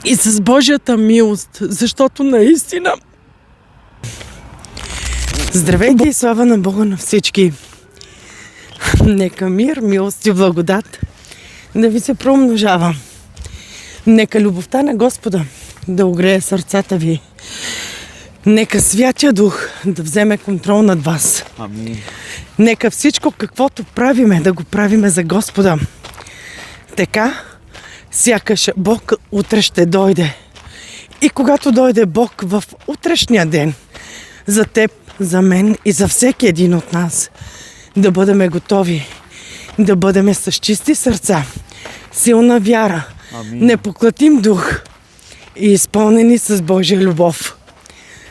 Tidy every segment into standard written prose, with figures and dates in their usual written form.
и с Божията милост, защото наистина... Здравейте и слава на Бога на всички! Нека мир, милост и благодат да ви се промножава. Нека любовта на Господа да огрее сърцата ви. Нека Святия Дух да вземе контрол над вас. Амин. Нека всичко, каквото правиме, да го правиме за Господа. Така, сякаш Бог утре ще дойде. И когато дойде Бог в утрешния ден, за теб, за мен и за всеки един от нас, да бъдем готови, да бъдем с чисти сърца, силна вяра, Амин. непоклатим дух и изпълнени с Божия любов.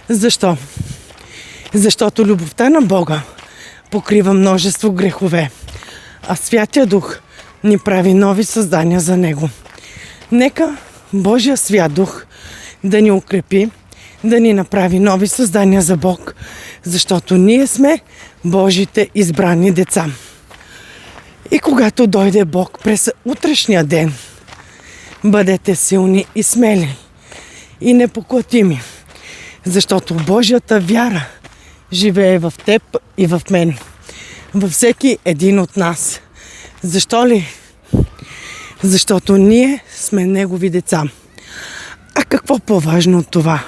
Защо? Защото любовта на Бога покрива множество грехове, а Святия Дух ни прави нови създания за Него. Нека Божия Свят Дух да ни укрепи, да ни направи нови създания за Бог, защото ние сме Божите избрани деца. И когато дойде Бог през утрешния ден, бъдете силни и смели и непоклатими, защото Божията вяра живее в теб и в мен, във всеки един от нас. Защо ли? Защото ние сме Негови деца. А какво по-важно от това?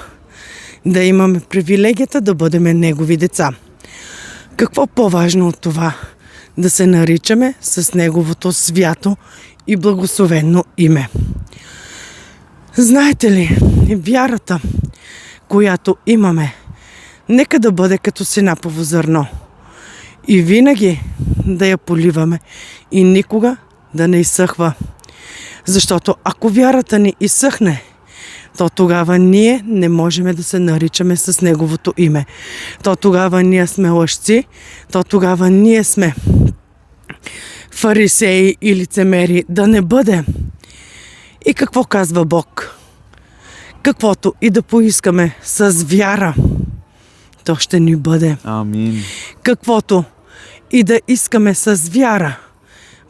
Да имаме привилегията да бъдем Негови деца. Какво по-важно от това? Да се наричаме с Неговото свято и благословено име. Знаете ли, вярата, която имаме, нека да бъде като синапово зърно. И винаги да я поливаме и никога да не изсъхва. Защото ако вярата ни изсъхне, то тогава ние не можем да се наричаме с Неговото име. То тогава ние сме лъжци, то тогава ние сме фарисеи и лицемери. Да не бъде. И какво казва Бог? Каквото и да поискаме с вяра, то ще ни бъде. Амин. Каквото и да искаме с вяра,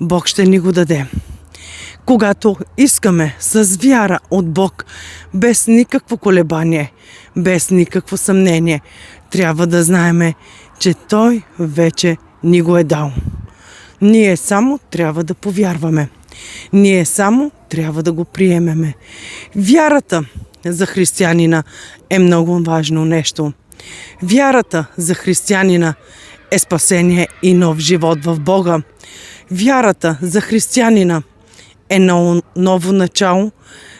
Бог ще ни го даде. Когато искаме с вяра от Бог, без никакво колебание, без никакво съмнение, трябва да знаеме, че Той вече ни го е дал. Ние само трябва да повярваме. Ние само трябва да го приемеме. Вярата за християнина е много важно нещо. Вярата за християнина е спасение и нов живот в Бога. Вярата за християнина е ново начало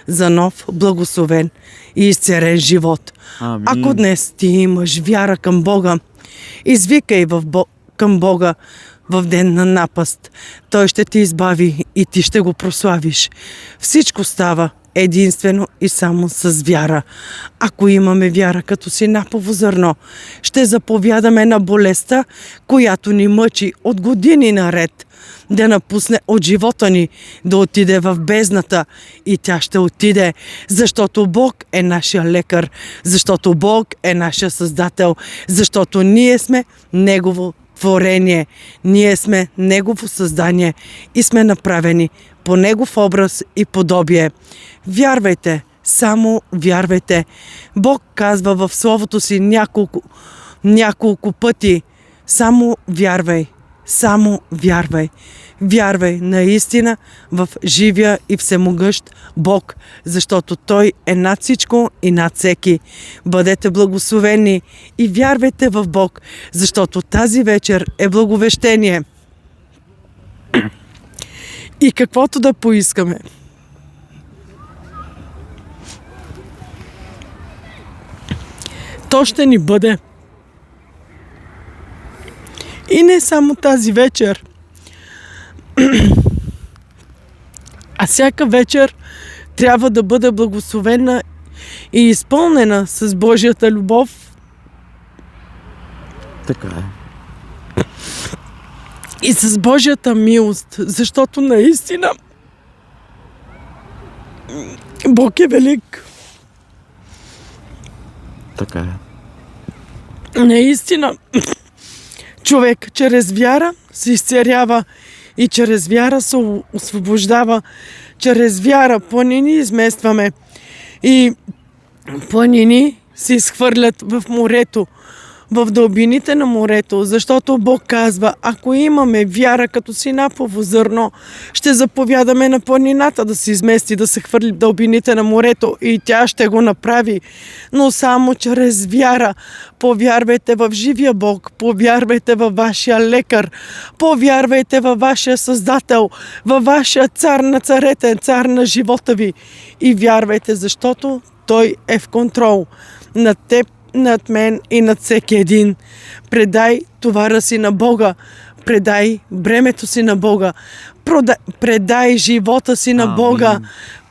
за нов, благословен и изцелен живот. Амин. Ако днес ти имаш вяра към Бога, извикай към Бога в ден на напаст. Той ще ти избави и ти ще го прославиш. Всичко става единствено и само с вяра. Ако имаме вяра като синапово зърно, ще заповядаме на болестта, която ни мъчи от години наред, да напусне от живота ни, да отиде в бездната и тя ще отиде, защото Бог е нашия лекар, защото Бог е нашия Създател, защото ние сме Негово творение, ние сме Негово създание и сме направени по Негов образ и подобие. Вярвайте, само вярвайте. Бог казва в Словото си няколко пъти: само вярвай, само вярвай. Вярвай наистина в живия и всемогъщ Бог, защото Той е над всичко и над всеки. Бъдете благословени и вярвайте в Бог, защото тази вечер е благовещение. И каквото да поискаме, то ще ни бъде. И не само тази вечер, а всяка вечер трябва да бъде благословена и изпълнена с Божията любов. Така е. И с Божията милост, защото наистина Бог е велик. Така е. Наистина човек чрез вяра се изцерява и чрез вяра се освобождава. Чрез вяра планини изместваме, и планини се изхвърлят в морето, в дълбините на морето, защото Бог казва, ако имаме вяра като синапово зърно, ще заповядаме на планината да се измести, да се хвърли в дълбините на морето и тя ще го направи. Но само чрез вяра. Повярвайте в живия Бог, повярвайте във вашия лекар, повярвайте във вашия Създател, във вашия цар на царете, цар на живота ви. И вярвайте, защото Той е в контрол над теб, над мен и над всеки един. Предай товара си на Бога, предай бремето си на Бога, предай живота си на Бога,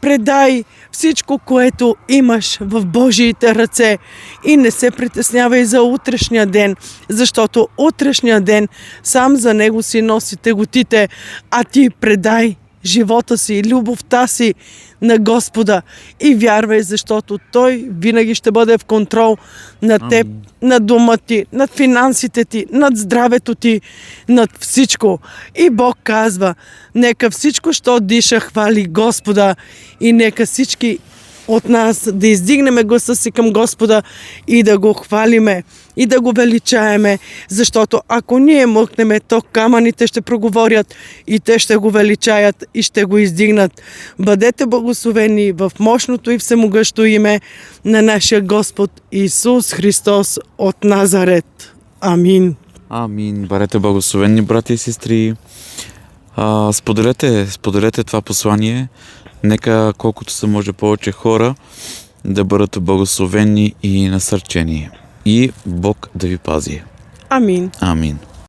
предай всичко, което имаш в Божиите ръце и не се притеснявай за утрешния ден, защото утрешния ден сам за него си носи теготите, а ти предай живота си, любовта си на Господа и вярвай, защото Той винаги ще бъде в контрол над теб, над дома ти, над финансите ти, над здравето ти, над всичко. И Бог казва, нека всичко, що диша, хвали Господа и нека всички от нас да издигнем гласа си към Господа и да го хвалиме и да го величаеме, защото ако ние мъкнеме, то камъните ще проговорят и те ще го величаят и ще го издигнат. Бъдете благословени в мощното и всемогъщо име на нашия Господ Исус Христос от Назарет. Амин. Амин. Бъдете благословени, брати и сестри. Споделете това послание. Нека колкото се може повече хора да бъдат благословени и насърчени. И Бог да ви пази. Амин. Амин.